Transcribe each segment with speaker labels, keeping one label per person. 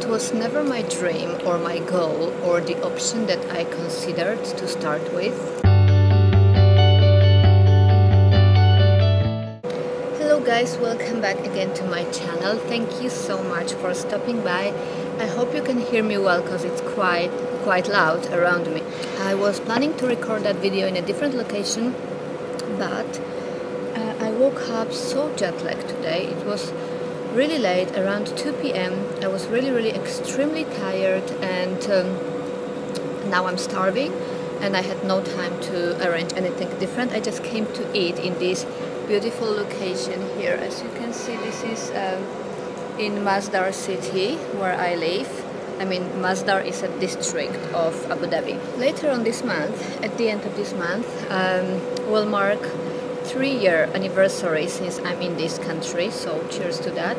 Speaker 1: It was never my dream or my goal or the option that I considered to start with. Hello guys, welcome back again to my channel. Thank you so much for stopping by. I hope you can hear me well because it's quite loud around me. I was planning to record that video in a different location, but I woke up so jet-lagged today. It was really late, around 2 p.m. I was really extremely tired, and now I'm starving and I had no time to arrange anything different. I just came to eat in this beautiful location here. As you can see, this is in Masdar city where I live. I mean, Masdar is a district of Abu Dhabi. Later on this month, at the end of this month, will mark 3-year anniversary since I'm in this country, so cheers to that.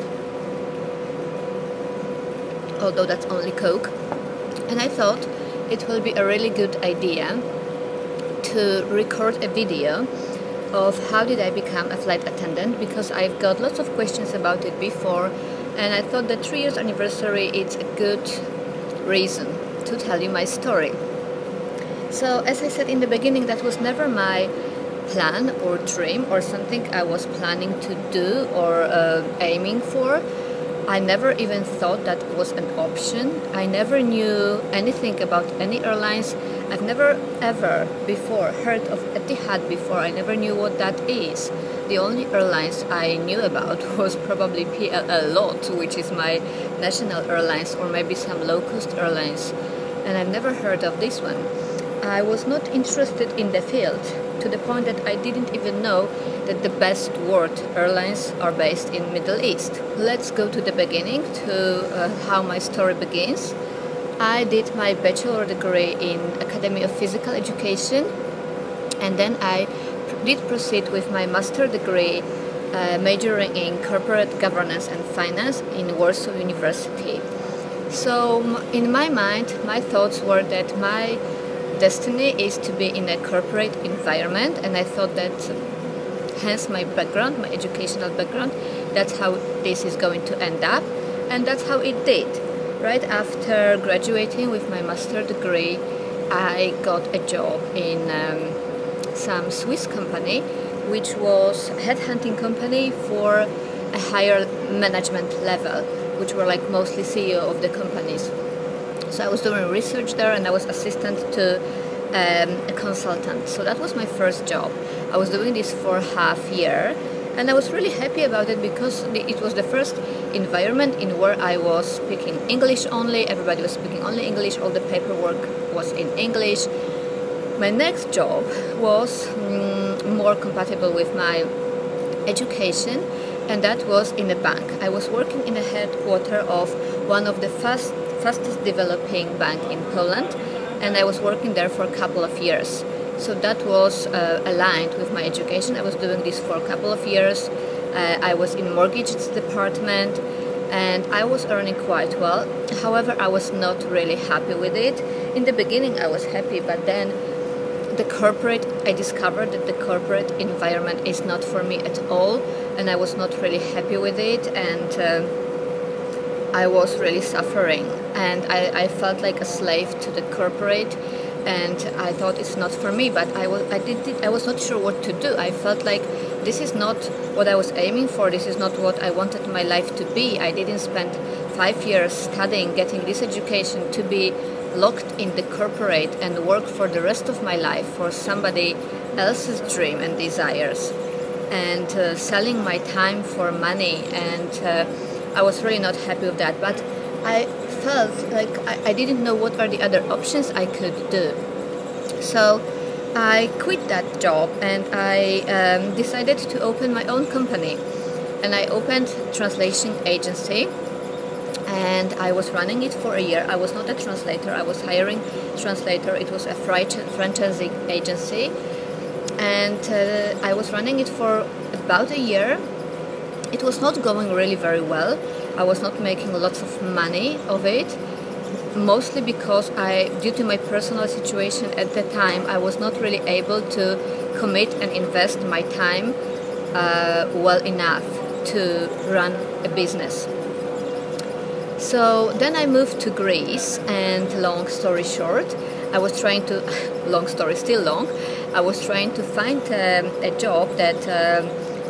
Speaker 1: Although that's only Coke. And I thought it will be a really good idea to record a video of how did I become a flight attendant, because I've got lots of questions about it before, and I thought the 3 years anniversary is a good reason to tell you my story. So as I said in the beginning, that was never my plan or dream or something I was planning to do or aiming for. I never even thought that was an option. I never knew anything about any airlines. I've never ever before heard of Etihad before. I never knew what that is. The only airlines I knew about was probably PLL LOT, which is my national airlines, or maybe some low-cost airlines, and I've never heard of this one. I was not interested in the field, to the point that I didn't even know that the best world airlines are based in Middle East. Let's go to the beginning, to how my story begins. I did my bachelor degree in Academy of Physical Education, and then I did proceed with my master degree, majoring in corporate governance and finance in Warsaw University. So in my mind, my thoughts were that my destiny is to be in a corporate environment, and I thought that hence my background, my educational background, that's how this is going to end up, and that's how it did. Right after graduating with my master degree, I got a job in some Swiss company, which was a headhunting company for a higher management level, which were like mostly CEO of the companies. So I was doing research there, and I was assistant to a consultant. So that was my first job. I was doing this for half year, and I was really happy about it because it was the first environment in where I was speaking English only. Everybody was speaking only English. All the paperwork was in English. My next job was more compatible with my education, and that was in a bank. I was working in the headquarters of one of the fastest developing bank in Poland, and I was working there for a couple of years. So that was aligned with my education. I was doing this for a couple of years. I was in mortgages department, and I was earning quite well. However, I was not really happy with it. In the beginning I was happy, but then I discovered that the corporate environment is not for me at all, and I was not really happy with it, and I was really suffering, and I felt like a slave to the corporate, and I thought it's not for me, but I was not sure what to do. I felt like this is not what I was aiming for, this is not what I wanted my life to be. I didn't spend 5 years studying, getting this education to be locked in the corporate and work for the rest of my life for somebody else's dream and desires, and selling my time for money, and I was really not happy with that. But I felt like I didn't know what are the other options I could do. So I quit that job, and I decided to open my own company, and I opened translation agency, and I was running it for a year. I was not a translator, I was hiring translator. It was a franchising agency, and I was running it for about a year. It was not going really very well. I was not making lots of money of it, mostly because due to my personal situation at the time, I was not really able to commit and invest my time well enough to run a business. So then I moved to Greece, and long story short, I was trying to, long story still long, I was trying to find a job that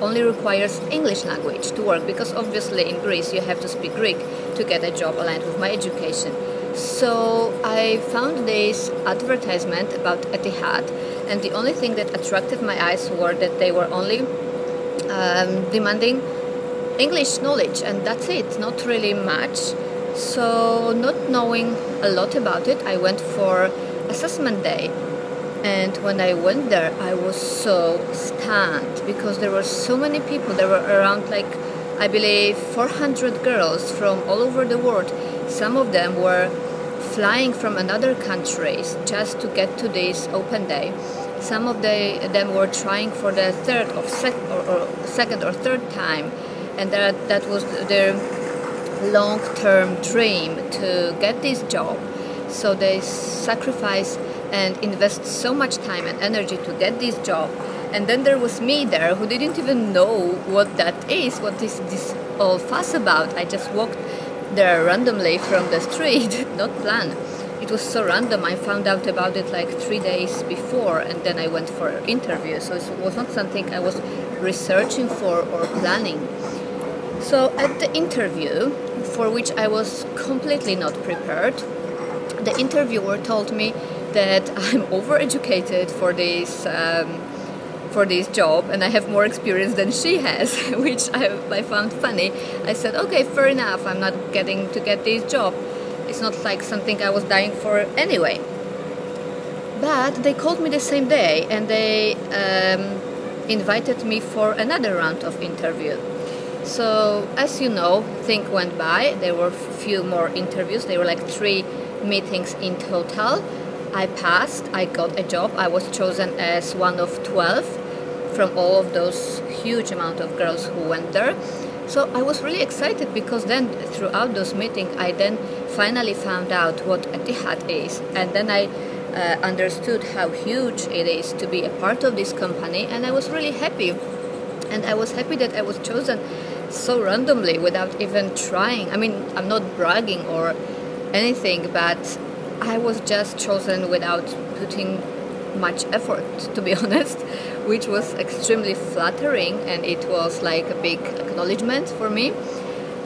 Speaker 1: only requires English language to work, because obviously in Greece you have to speak Greek to get a job aligned with my education. So I found this advertisement about Etihad, and the only thing that attracted my eyes were that they were only demanding English knowledge, and that's it, not really much. So not knowing a lot about it, I went for assessment day. And when I went there, I was so stunned because there were so many people. There were around, like, I believe 400 girls from all over the world. Some of them were flying from another countries just to get to this open day. Some of them were trying for the second or third time, and that was their long-term dream to get this job. So they sacrifice and invest so much time and energy to get this job. And then there was me there who didn't even know what that is, what is this all fuss about. I just walked there randomly from the street, not planned. It was so random. I found out about it like 3 days before, and then I went for an interview. So it was not something I was researching for or planning. So at the interview, for which I was completely not prepared, the interviewer told me that I'm overeducated for this job, and I have more experience than she has, which I found funny. I said, okay, fair enough, I'm not getting to get this job. It's not like something I was dying for anyway. But they called me the same day, and they invited me for another round of interview. So, as you know, things went by. There were a few more interviews. There were like 3 meetings in total. I passed, I got a job. I was chosen as one of 12 from all of those huge amount of girls who went there. So I was really excited, because then throughout those meetings I then finally found out what Etihad is, and then I understood how huge it is to be a part of this company, and I was really happy. And I was happy that I was chosen so randomly without even trying. I mean, I'm not bragging or anything, but I was just chosen without putting much effort, to be honest, which was extremely flattering, and it was like a big acknowledgement for me.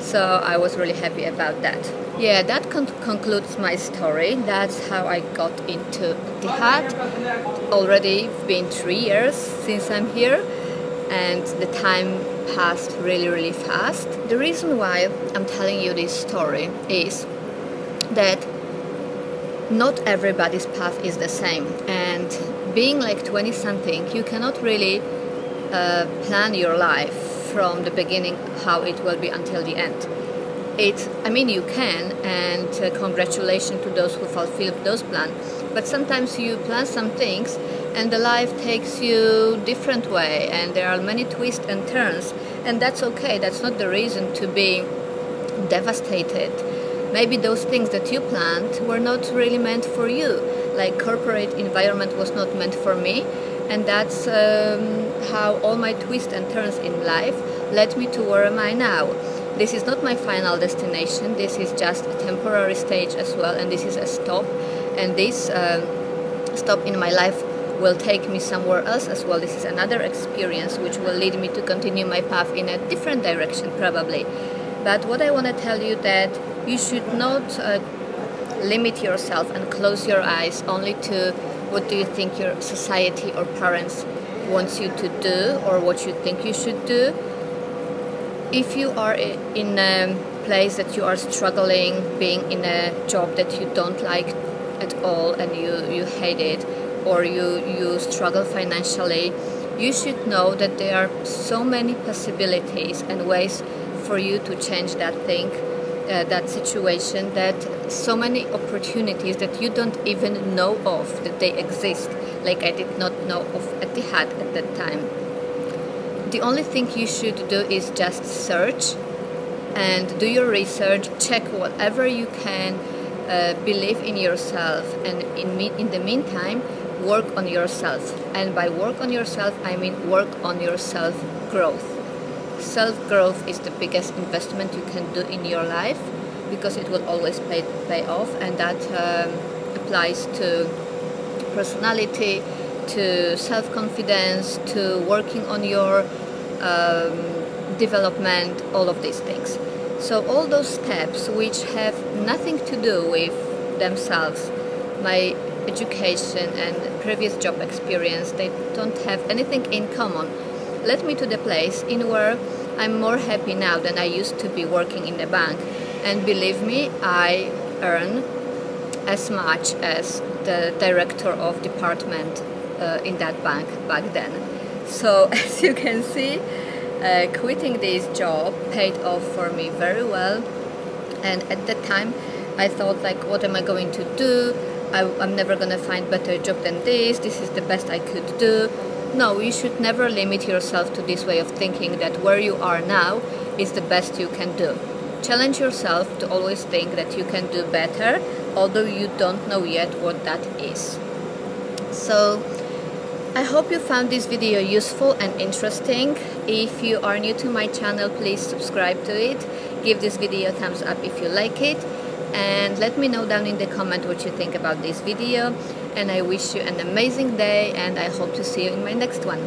Speaker 1: So I was really happy about that. Yeah, that concludes my story. That's how I got into Etihad. Already been 3 years since I'm here, and the time passed really, really fast. The reason why I'm telling you this story is that not everybody's path is the same, and being like 20-something, you cannot really plan your life from the beginning how it will be until the end. I mean, you can, and congratulations to those who fulfilled those plans, but sometimes you plan some things and the life takes you different way, and there are many twists and turns, and that's okay. That's not the reason to be devastated. Maybe those things that you planned were not really meant for you. Like corporate environment was not meant for me, and that's how all my twists and turns in life led me to where am I now. This is not my final destination. This is just a temporary stage as well, and this is a stop, and this stop in my life will take me somewhere else as well. This is another experience which will lead me to continue my path in a different direction probably. But what I want to tell you that you should not limit yourself and close your eyes only to what do you think your society or parents wants you to do or what you think you should do. If you are in a place that you are struggling, being in a job that you don't like at all and you hate it, or you struggle financially, you should know that there are so many possibilities and ways for you to change that thing, that situation, that so many opportunities that you don't even know of that they exist, like I did not know of Etihad at that time. The only thing you should do is just search and do your research, check whatever you can, believe in yourself, and in the meantime work on yourself. And by work on yourself I mean work on your self-growth. Self-growth is the biggest investment you can do in your life, because it will always pay off, and that applies to personality, to self-confidence, to working on your development, all of these things. So all those steps which have nothing to do with themselves, my education and previous job experience, they don't have anything in common, led me to the place in where I'm more happy now than I used to be working in the bank. And believe me, I earn as much as the director of department in that bank back then. So as you can see, quitting this job paid off for me very well. And at that time I thought, like, what am I going to do? I'm never gonna find better job than this. This is the best I could do. No, you should never limit yourself to this way of thinking that where you are now is the best you can do. Challenge yourself to always think that you can do better, although you don't know yet what that is. So I hope you found this video useful and interesting. If you are new to my channel, please subscribe to it. Give this video a thumbs up if you like it. And let me know down in the comment what you think about this video. And I wish you an amazing day, and I hope to see you in my next one.